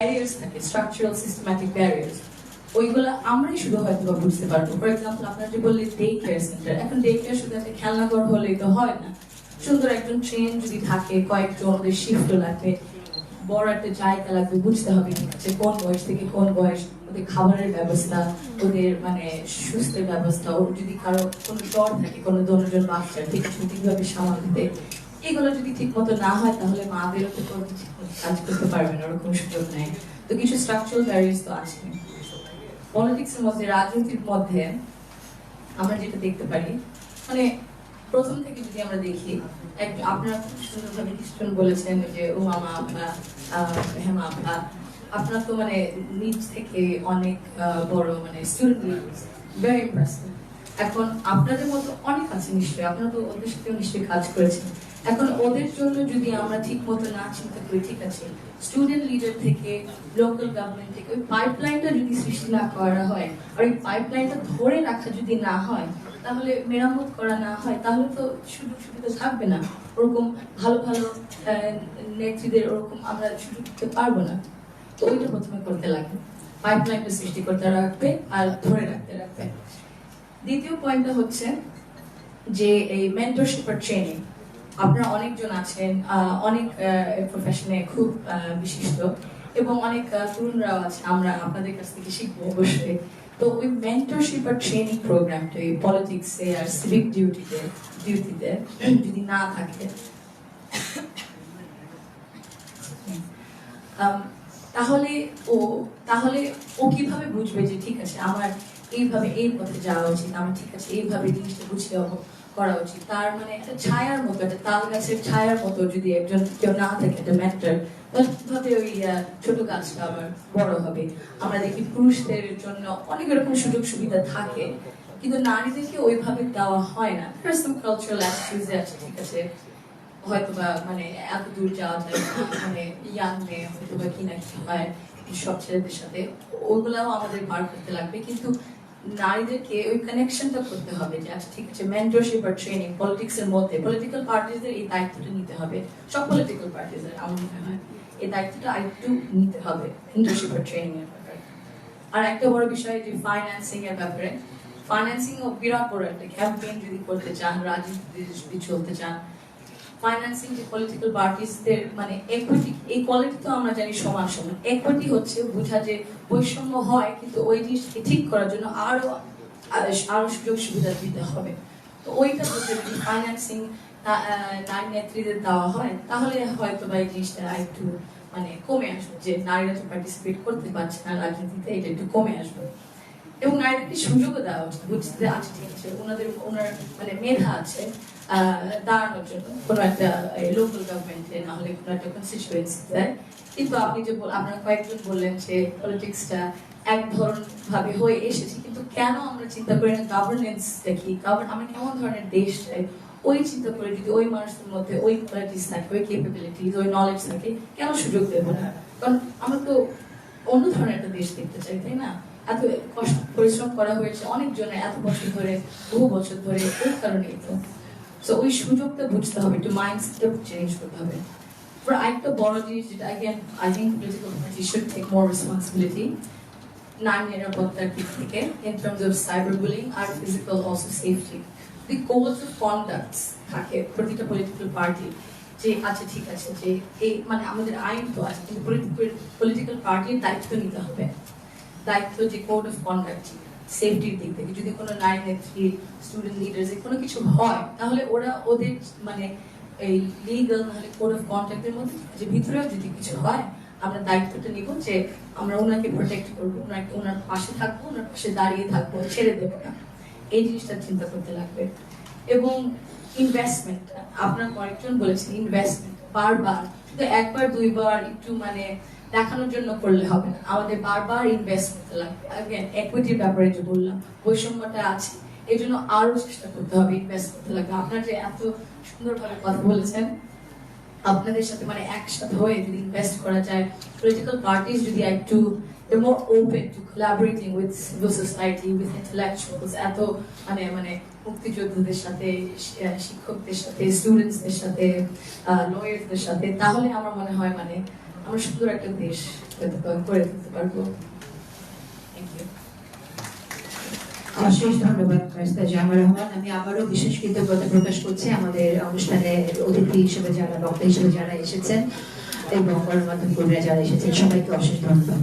Barriers থাকে, structural systematic barriers, ওইগুলো আমরাই শুধু হয়তো বুঝতে পারবো। ফর এক্সাম্পল, আপনার যে বললেন ডে কেয়ার সেন্টার, এখন ডে কেয়ার শুধু একটা খেলনাঘর হলেই তো হয় না। সুন্দর একজন ট্রেন যদি থাকে, কয়েকজন ওদের শিফট লাগবে, বড় একটা জায়গা লাগবে, বুঝতে হবে যে কোন বয়স থেকে কোন বয়স, ওদের খাবারের ব্যবস্থা, ওদের মানে সুস্থের ব্যবস্থা, ওর যদি কারো কোনো জ্বর থাকে, কোনো দনজন বাচ্চার ঠিক আছে ঠিকভাবে সামাল দিতে, এগুলো যদি ঠিক মতো না হয় তাহলে মাদেরও তো কোনো কাজ করতে পারবে না, ওরকম সুযোগ নেই। তো কিছু স্ট্রাকচারাল ব্যারিয়ার্স তো আছে। পলিটিক্সের মধ্যে, রাজনীতির মধ্যে আমরা যেটা দেখতে পারি, মানে প্রথম থেকে যদি আমরা দেখি, আপনারা খুব সুন্দরভাবে কিছুজন বলেছেন যে ও মামা আপা, হেমা আপা, আপনার তো মানে নিজ থেকে অনেক বড় মানে স্টুডেন্ট, ভেরি ইম্প্রেসিভ। এখন আপনাদের মতো অনেক আছে নিশ্চয়ই, আপনারা তো ওদের সাথে নিশ্চয়ই কাজ করেছেন। এখন ওদের জন্য যদি আমরা ঠিক মতো না চিন্তা করি, ঠিক আছে, স্টুডেন্ট লিডার থেকে, লোকাল গভর্নমেন্ট থেকে ওই পাইপলাইনটা যদি সৃষ্টি না করা হয়, আর ওই পাইপলাইনটা ধরে রাখা যদি না হয়, তাহলে মেরামত করা না হয়, তাহলে তো সুযোগ সুবিধা থাকবে না। ওরকম ভালো ভালো নেত্রীদের ওরকম আমরা সুযোগ দিতে পারবো না। তো ওইটা প্রথমে করতে লাগবে, পাইপলাইনটা সৃষ্টি করতে রাখবে আর ধরে রাখতে রাখবে। দ্বিতীয় পয়েন্টটা হচ্ছে যে এই মেন্টরশিপ আর ট্রেনিং। আপনারা অনেকজন আছেন, অনেক প্রফেশনে খুব বিশিষ্ট, এবং অনেক তরুণরাও আছে, আমরা আপনাদের কাছ থেকে শিখবো অবশ্যই। তো ওই মেন্টরশিপ আর ট্রেনিং প্রোগ্রামটা এই পলিটিক্সে আর সিভিক ডিউটিতে যদি না থাকে, তাহলে ও কিভাবে বুঝবে যে ঠিক আছে আমার এইভাবে এই পথে যাওয়া উচিত, আমার ঠিক আছে এইভাবে জিনিসটা গুছিয়ে করা উচিত। তার মানে একটা ছায়ার মতো, একটা তাল গাছের ছায়ার মতো যদি একজন কেউ না থাকে, একটা মেন্টর, কিভাবে ওই ছোট গাছটা আবার বড় হবে। আমরা দেখি পুরুষদের জন্য অনেক রকম সুযোগ সুবিধা থাকে, কিন্তু নারীদেরকে ওইভাবে দেওয়া হয় না। কালচারাল অ্যাটিটিউডস আছে, ঠিক আছে, হয়তোবা মানে এত দূর যাওয়া যায় না, মানে ইয়াং মেয়ে হয়তোবা কি না কি হয় সব ছেলেদের সাথে, ওগুলাও আমাদের বার করতে লাগবে। কিন্তু নারীদেরকে ওই কানেকশনটা করতে হবে যে আচ্ছা ঠিক আছে, মেন্টরশিপ আর ট্রেনিং পলিটিক্স এর মধ্যে পলিটিক্যাল পার্টিদের এই দায়িত্বটা নিতে হবে, সব পলিটিক্যাল পার্টিদের আমার মনে হয় এই দায়িত্বটা আরেকটু নিতে হবে মেন্টরশিপ আর ট্রেনিং এর ব্যাপারে। আর একটা বড় বিষয় যে ফাইন্যান্সিং এর ব্যাপারে, ফাইন্যান্সিং ও বিরাট বড় একটা ক্যাম্পেইন যদি করতে চান, রাজনীতি যদি চলতে চান, ফাইন্যান্সিং যে পলিটিক্যাল পার্টিসদের মানে ইকুইটি, এই কোয়ালিটি তো আমরা জানি সমান সমান। ইকুইটি হচ্ছে বোঝা যে বৈষম্য হয়, কিন্তু ওই জিনিসকে ঠিক করার জন্য আরো সুযোগ সুবিধা দিতে হবে। তো ওইটা হচ্ছে যদি ফাইন্যান্সিং নারী নেত্রীদের দেওয়া হয়, তাহলে হয়তো বা এই জিনিসটা একটু মানে কমে আসবে, যে নারীরা তো পার্টিসিপেট করতে পারছে না রাজনীতিতে, এটা একটু কমে আসবে। এবং নারীদেরকে সুযোগও দেওয়া উচিত, বুঝতে আছে ঠিক আছে ওনার মানে মেধা আছে দাঁড়ানোর জন্য কোনো একটা লোকাল গভর্নমেন্টে, না হলে কোনো একটা কনস্টিটিউয়েন্সিতে। কিন্তু আপনি যে আপনারা কয়েকজন বললেন যে পলিটিক্সটা এক ধরন ভাবে হয়ে এসেছে, কিন্তু কেন আমরা চিন্তা করি না গভর্নেন্স দেখি, আমরা কেমন ধরনের দেশ চাই, ওই চিন্তা করে যদি ওই মানুষের মধ্যে ওই কোয়ালিটিস থাকে, ওই ক্যাপাবিলিটিস, ওই নলেজ থাকে, কেন সুযোগ দেবো না? কারণ আমরা তো অন্য ধরনের একটা দেশ দেখতে চাই, তাই না? এত কষ্ট পরিশ্রম করা হয়েছে অনেক জনের এত বছর ধরে, বহু বছর ধরে, ওই কারণেই তো। সো ওই সুযোগটা বুঝতে হবে, একটু মাইন্ডসেটটা চেঞ্জ করতে হবে। আরেকটা বড় জিনিস যেটা again I think political parties should take more responsibility, নারী নিরাপত্তার দিক থেকে in terms of cyberbullying R physical also safety. The codes of conduct থাকে প্রতিটা পলিটিক্যাল পার্টি, যে আচ্ছা ঠিক আছে যে এই মানে আমাদের আইন তো আছে, কিন্তু পলিটিক্যাল পার্টির দায়িত্ব নিতে হবে, দায়িত্ব যে কোড অফ কন্ডাক্ট সেফটির দিক থেকে। যদি কোনো নারী নেত্রী, স্টুডেন্ট লিডার কোনো কিছু হয়, তাহলে ওরা ওদের মানে এই লিগাল নাহলে কোড অফ কন্ডাক্টের মধ্যে যে ভিতরেও যদি কিছু হয়, আমরা দায়িত্বটা নিব যে আমরা ওনাকে প্রোটেক্ট করবো, ওনার পাশে থাকবো, ওনার পাশে দাঁড়িয়ে থাকবো, ছেড়ে দেবো না। এই জিনিসটা চিন্তা করতে লাগবে। এবং ইনভেস্টমেন্ট, আপনার কয়েকজন বলেছেন ইনভেস্টমেন্ট বারবার, কিন্তু একবার দুইবার একটু মানে দেখানোর জন্য করলে হবে না, আমাদের বারবার ইনভেস্ট করতে লাগবে। ইকুইটির ব্যাপারে যে বললাম, বৈষম্যটা আছে, এই জন্য আরো চেষ্টা করতে হবে, ইনভেস্ট করতে লাগবে। আপনারা যে এত সুন্দরভাবে কথা বলেছেন, আপনাদের সাথে মানে একসাথে হয়ে যদি ইনভেস্ট করা যায়, পলিটিক্যাল পার্টিস যদি একটু more open to collaborating with civil society, with intellectuals, এত মানে মুক্তিযোদ্ধাদের সাথে, শিক্ষকদের সাথে, স্টুডেন্টসদের সাথে, লয়ারদের সাথে, তাহলে আমার মনে হয় মানে আমরা সুন্দর একটা দেশ করে দিতে পারবো। Thank you. অশেষ ধন্যবাদ কায়েস্তা জাহাঙ্গীর রহমান। আমি আবারও বিশেষ কৃতজ্ঞতা প্রকাশ করছি আমাদের অনুষ্ঠানে অতিথি হিসেবে যারা বক্তা হিসেবে যারা এসেছেন এবং গণমাধ্যম কর্মীরা যারা এসেছেন সবাইকে অশেষ ধন্যবাদ।